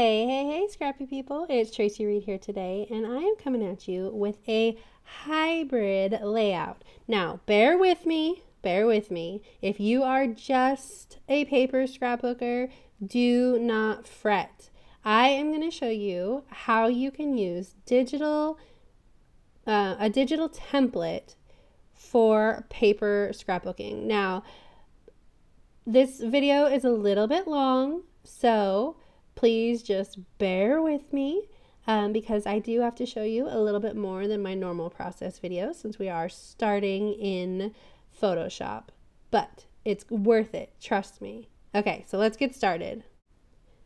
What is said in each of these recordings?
Hey, scrappy people. It's Traci Reed here today, and I am coming at you with a hybrid layout. Now, bear with me. If you are just a paper scrapbooker, do not fret. I am going to show you how you can use a digital template for paper scrapbooking. Now, this video is a little bit long, so please just bear with me because I do have to show you a little bit more than my normal process video since we are starting in Photoshop, but it's worth it, trust me. Okay, so let's get started.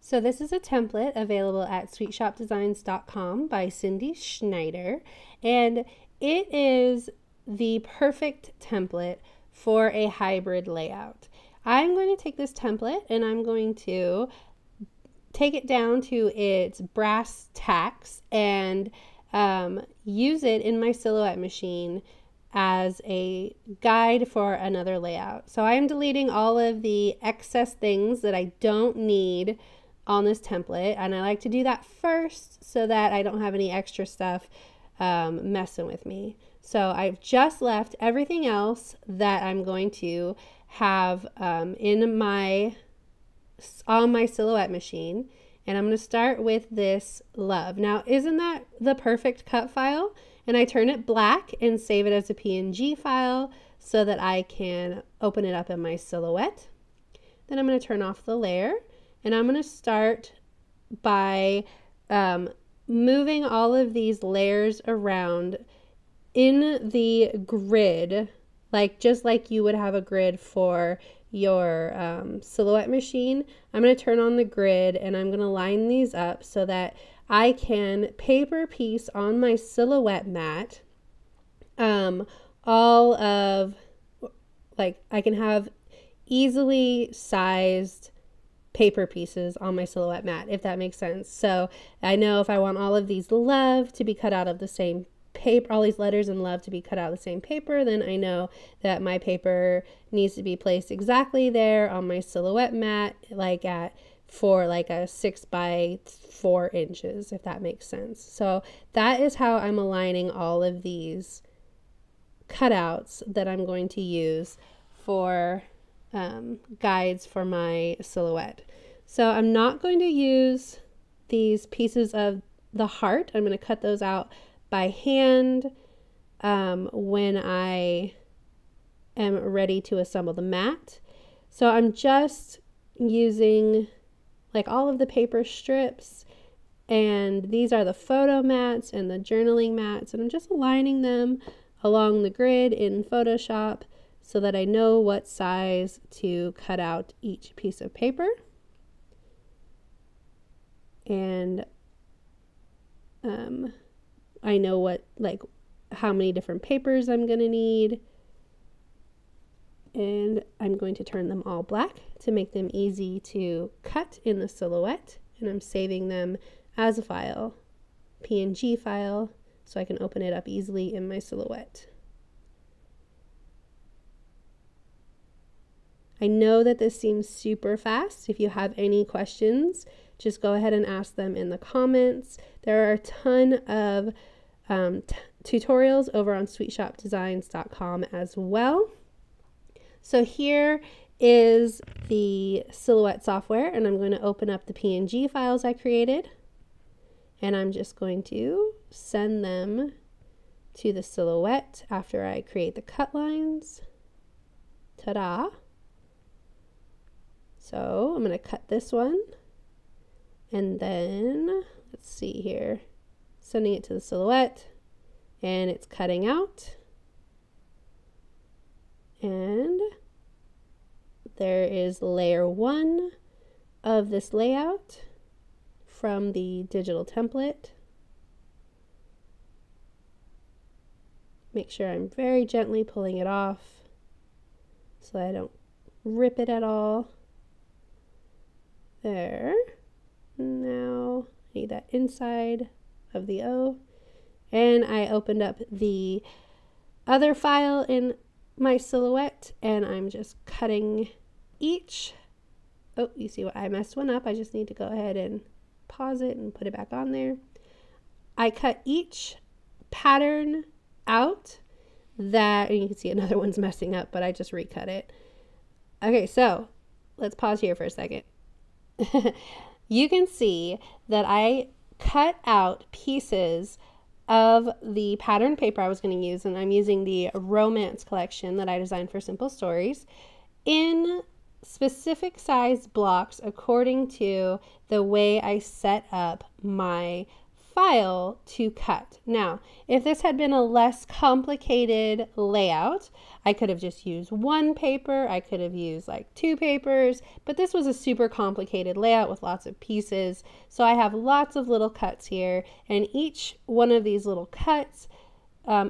So this is a template available at sweetshopdesigns.com by Cindy Schneider, and it is the perfect template for a hybrid layout. I'm going to take this template and I'm going to take it down to its brass tacks and use it in my silhouette machine as a guide for another layout. So I am deleting all of the excess things that I don't need on this template, and I like to do that first so that I don't have any extra stuff messing with me. So I've just left everything else that I'm going to have on my silhouette machine, and I'm going to start with this love. Now, isn't that the perfect cut file? And I turn it black and save it as a PNG file so that I can open it up in my silhouette. Then I'm going to turn off the layer, and I'm going to start by moving all of these layers around in the grid, just like you would have a grid for your silhouette machine. I'm going to turn on the grid and I'm going to line these up so that I can paper piece on my silhouette mat all of, I can have easily sized paper pieces on my silhouette mat, if that makes sense. So I know if I want all of these love to be cut out of the same paper, all these letters in love to be cut out of the same paper, then I know that my paper needs to be placed exactly there on my silhouette mat, for a 6 by 4 inches, if that makes sense. So that is how I'm aligning all of these cutouts that I'm going to use for guides for my silhouette. So I'm not going to use these pieces of the heart. I'm going to cut those out by hand when I am ready to assemble the mat. So I'm just using all of the paper strips, and these are the photo mats and the journaling mats, and I'm just aligning them along the grid in Photoshop so that I know what size to cut out each piece of paper. And I know what, how many different papers I'm going to need. And I'm going to turn them all black to make them easy to cut in the silhouette. And I'm saving them as a file, PNG file, so I can open it up easily in my silhouette. I know that this seems super fast. If you have any questions, just go ahead and ask them in the comments. There are a ton of tutorials over on sweetshopdesigns.com as well. So here is the silhouette software, and I'm going to open up the PNG files I created, and I'm just going to send them to the silhouette after I create the cut lines. Ta-da! So I'm going to cut this one, and then let's see here, sending it to the silhouette, and it's cutting out. And there is layer 1 of this layout from the digital template. Make sure I'm very gently pulling it off so that I don't rip it at all. There. Now I need that inside of the O. And I opened up the other file in my silhouette, and I'm just cutting each. Oh, you see what I messed one up. I just need to go ahead and pause it and put it back on there. I cut each pattern out that, and you can see another one's messing up, but I just recut it. Okay, so let's pause here for a second. You can see that I cut out pieces of the pattern paper I was going to use, and I'm using the Romance collection that I designed for Simple Stories, in specific size blocks according to the way I set up my file to cut. Now, if this had been a less complicated layout, I could have just used one paper, I could have used like 2 papers, but this was a super complicated layout with lots of pieces. So I have lots of little cuts here, and each one of these little cuts,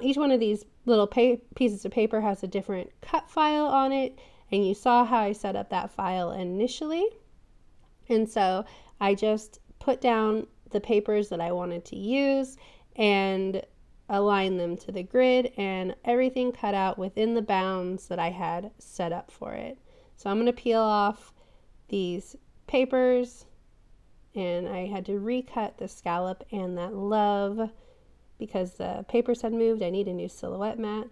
each one of these little pieces of paper has a different cut file on it, and you saw how I set up that file initially. And so I just put down the papers that I wanted to use and align them to the grid, and everything cut out within the bounds that I had set up for it. So I'm going to peel off these papers, and I had to recut the scallop and that love because the papers had moved. I need a new silhouette mat.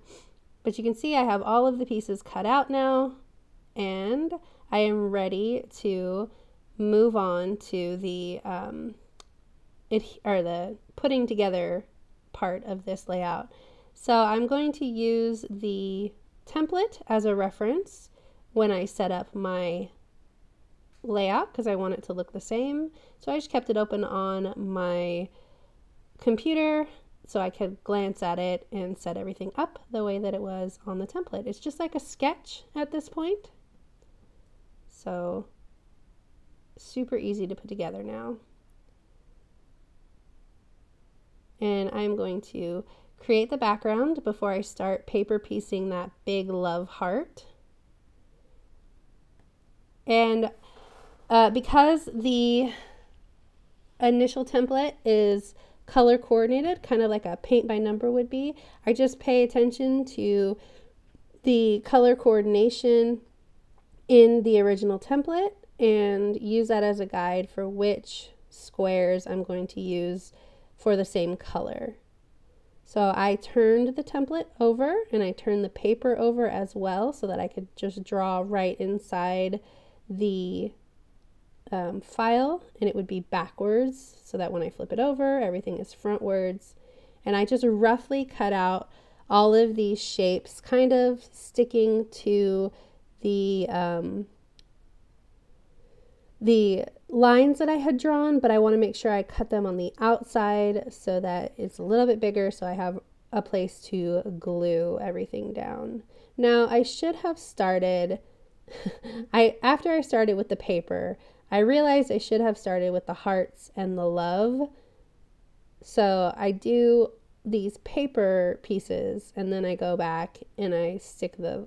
But you can see I have all of the pieces cut out now, and I am ready to move on to the the putting together part of this layout. So I'm going to use the template as a reference when I set up my layout because I want it to look the same. So I just kept it open on my computer so I could glance at it and set everything up the way that it was on the template. It's just like a sketch at this point. So super easy to put together now. And I'm going to create the background before I start paper piecing that big love heart. And because the initial template is color coordinated, kind of like a paint by number would be, I just pay attention to the color coordination in the original template and use that as a guide for which squares I'm going to use for the same color. So I turned the template over and I turned the paper over as well so that I could just draw right inside the file, and it would be backwards so that when I flip it over, everything is frontwards. And I just roughly cut out all of these shapes, kind of sticking to the lines that I had drawn, but I want to make sure I cut them on the outside so that it's a little bit bigger so I have a place to glue everything down. Now I should have started, after I started with the paper, I realized I should have started with the hearts and the love. So I do these paper pieces and then I go back and I stick the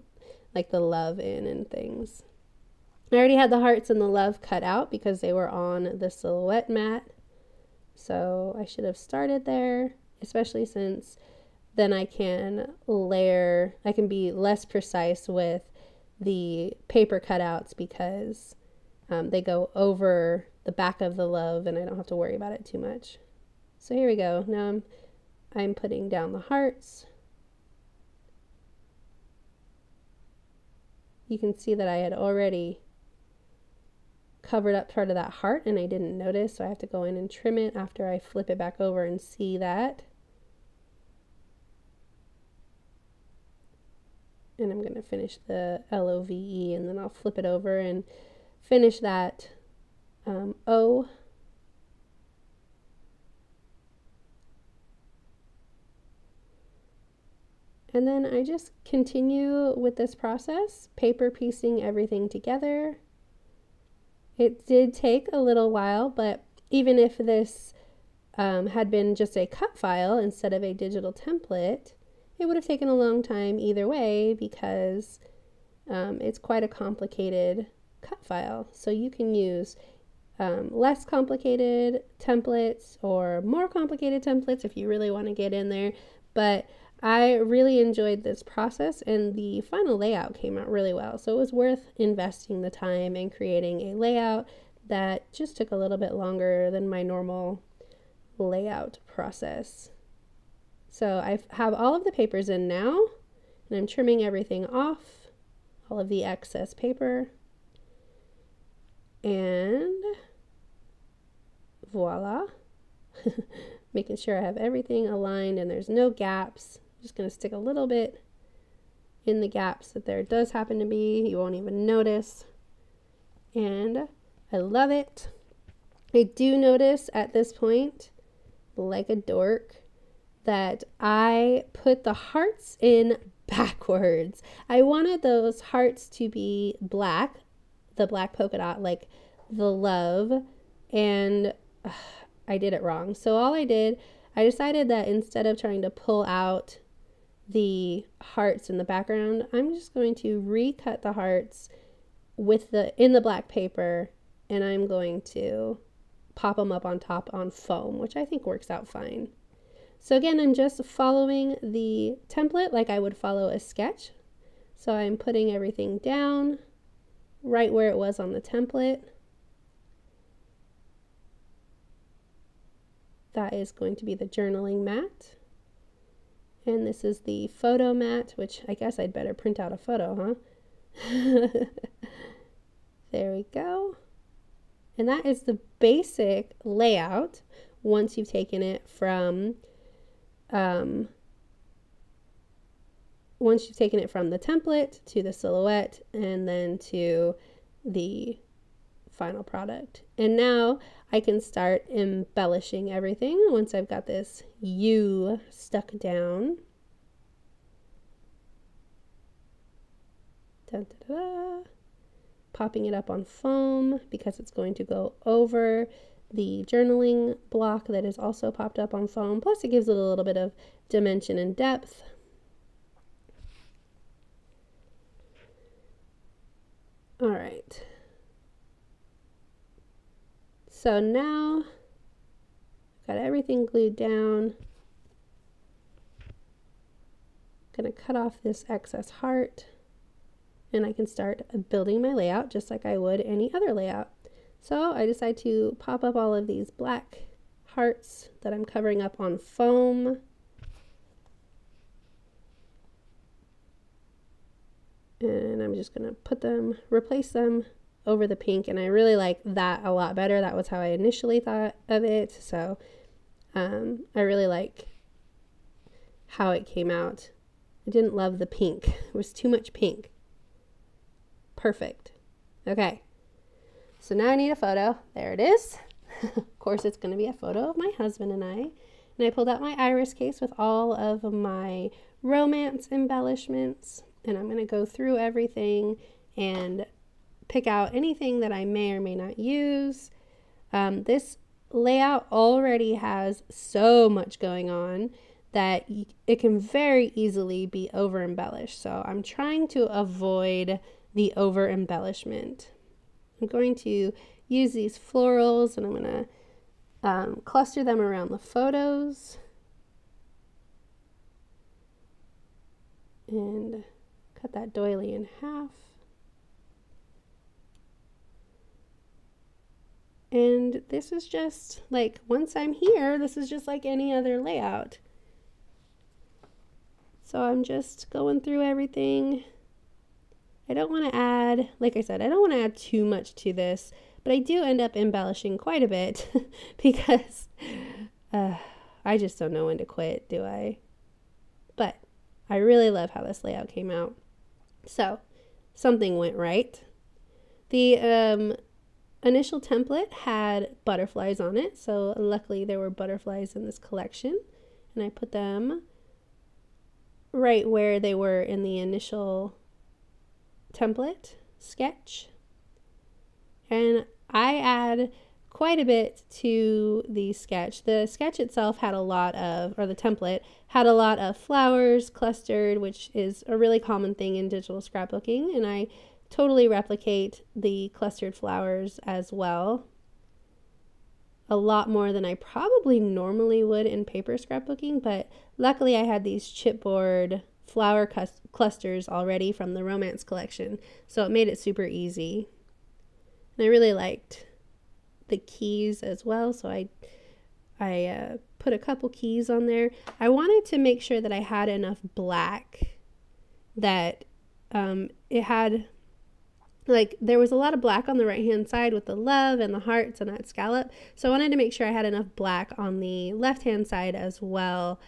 love in and things. I already had the hearts and the love cut out because they were on the silhouette mat. So I should have started there, especially since then I can layer, I can be less precise with the paper cutouts because they go over the back of the love and I don't have to worry about it too much. So here we go. Now I'm putting down the hearts. You can see that I had already covered up part of that heart and I didn't notice, so I have to go in and trim it after I flip it back over and see that. And I'm going to finish the LOVE and then I'll flip it over and finish that O. And then I just continue with this process, paper piecing everything together. It did take a little while, but even if this had been just a cut file instead of a digital template, it would have taken a long time either way because it's quite a complicated cut file. So you can use less complicated templates or more complicated templates if you really want to get in there. But I really enjoyed this process and the final layout came out really well. So it was worth investing the time in creating a layout that just took a little bit longer than my normal layout process. So I have all of the papers in now, and I'm trimming everything off, all of the excess paper, and voila. Making sure I have everything aligned and there's no gaps. I'm just going to stick a little bit in the gaps that there does happen to be. You won't even notice. And I love it. I do notice at this point, like a dork, that I put the hearts in backwards. I wanted those hearts to be black, the black polka dot, like the love, and I did it wrong. So all I decided that instead of trying to pull out the hearts in the background, I'm just going to recut the hearts in the black paper, and I'm going to pop them up on top on foam, which I think works out fine. So again, I'm just following the template like I would follow a sketch. So I'm putting everything down right where it was on the template. That is going to be the journaling mat. And this is the photo mat, which I guess I'd better print out a photo, huh? There we go. And that is the basic layout once you've taken it from the template to the silhouette and then to the final product. And now I can start embellishing everything once I've got this U stuck down. Dun, da, da, da. Popping it up on foam because it's going to go over the journaling block that is also popped up on foam. Plus it gives it a little bit of dimension and depth. All right. So now I've got everything glued down. I'm going to cut off this excess heart, and I can start building my layout just like I would any other layout. So I decide to pop up all of these black hearts that I'm covering up on foam. And I'm just going to replace them over the pink, and I really like that a lot better. That was how I initially thought of it, so I really like how it came out. I didn't love the pink. It was too much pink. Perfect. Okay, so now I need a photo. There it is. Of course, it's going to be a photo of my husband and I pulled out my iris case with all of my romance embellishments, and I'm going to go through everything and pick out anything that I may or may not use. This layout already has so much going on that it can very easily be over embellished. So I'm trying to avoid the over embellishment. I'm going to use these florals, and I'm going to cluster them around the photos and cut that doily in half. And this is just like, once I'm here, this is just like any other layout. So I'm just going through everything. I don't want to add, like I said, I don't want to add too much to this, but I do end up embellishing quite a bit because I just don't know when to quit, do I? But I really love how this layout came out. So something went right. The initial template had butterflies on it, so luckily there were butterflies in this collection, and I put them right where they were in the initial template sketch. And I add quite a bit to the sketch. The sketch itself had a lot of, or the template had a lot of flowers clustered, which is a really common thing in digital scrapbooking, and I totally replicate the clustered flowers as well. A lot more than I probably normally would in paper scrapbooking, but luckily I had these chipboard flower clusters already from the romance collection, so it made it super easy. And I really liked the keys as well. So I put a couple keys on there. I wanted to make sure that I had enough black that it had, like, there was a lot of black on the right hand side with the love and the hearts and that scallop. So I wanted to make sure I had enough black on the left hand side as well,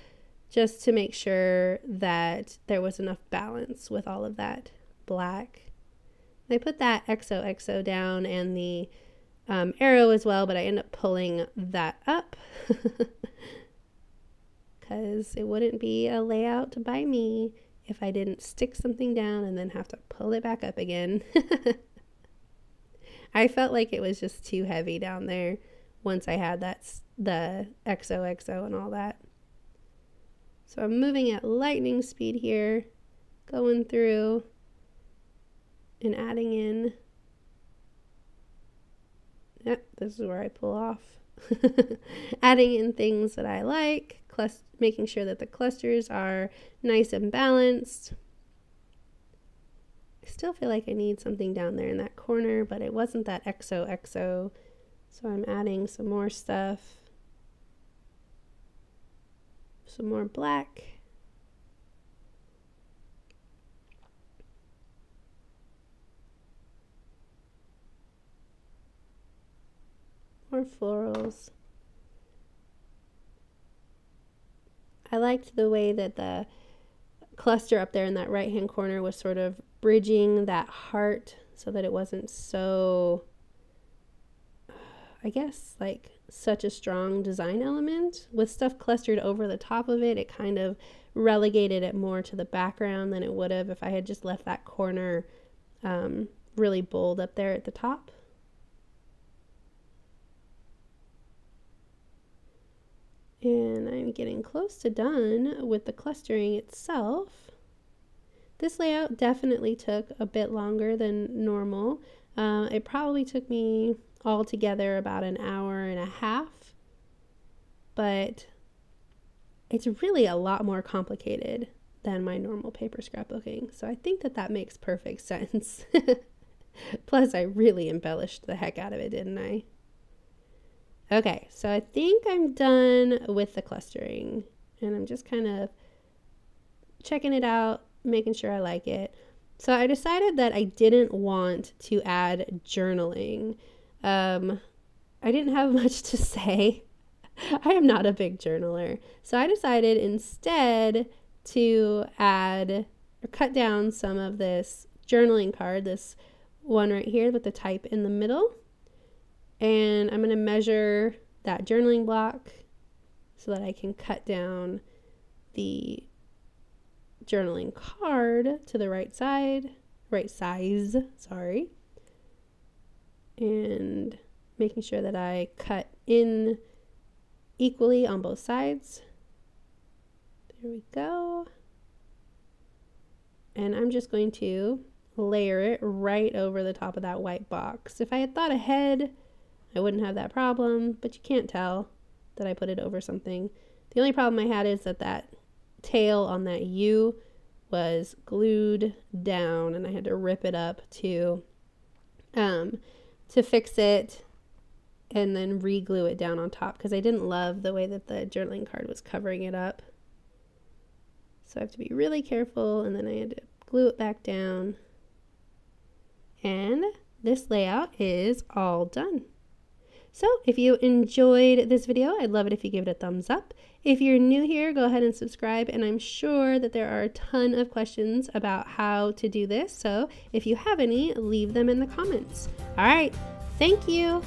just to make sure that there was enough balance with all of that black. I put that XOXO down and the arrow as well, but I end up pulling that up because it wouldn't be a layout by me if I didn't stick something down and then have to pull it back up again. I felt like it was just too heavy down there once I had the XOXO and all that. So I'm moving at lightning speed here, going through and adding in. Yep, this is where I pull off. Adding in things that I like, making sure that the clusters are nice and balanced. I still feel like I need something down there in that corner, but it wasn't that XOXO, so I'm adding some more stuff. Some more black. More florals. I liked the way that the cluster up there in that right hand corner was sort of bridging that heart so that it wasn't so, I guess, like such a strong design element. With stuff clustered over the top of it, it kind of relegated it more to the background than it would have if I had just left that corner really bold up there at the top. And I'm getting close to done with the clustering itself. This layout definitely took a bit longer than normal. It probably took me altogether about an hour and a half, but it's really a lot more complicated than my normal paper scrapbooking. So I think that that makes perfect sense. Plus, I really embellished the heck out of it, didn't I? Okay, so I think I'm done with the clustering, and I'm just kind of checking it out, making sure I like it. So I decided that I didn't want to add journaling. I didn't have much to say. I am not a big journaler. So I decided instead to add or cut down some of this journaling card, this one right here with the type in the middle. And I'm going to measure that journaling block so that I can cut down the journaling card to the right size, sorry. And making sure that I cut in equally on both sides. There we go. And I'm just going to layer it right over the top of that white box. If I had thought ahead, I wouldn't have that problem, but you can't tell that I put it over something. The only problem I had is that that tail on that U was glued down, and I had to rip it up to fix it and then re-glue it down on top because I didn't love the way that the journaling card was covering it up. So I have to be really careful, and then I had to glue it back down. And this layout is all done. So if you enjoyed this video, I'd love it if you give it a thumbs up. If you're new here, go ahead and subscribe, and I'm sure that there are a ton of questions about how to do this. So if you have any, leave them in the comments. All right, thank you.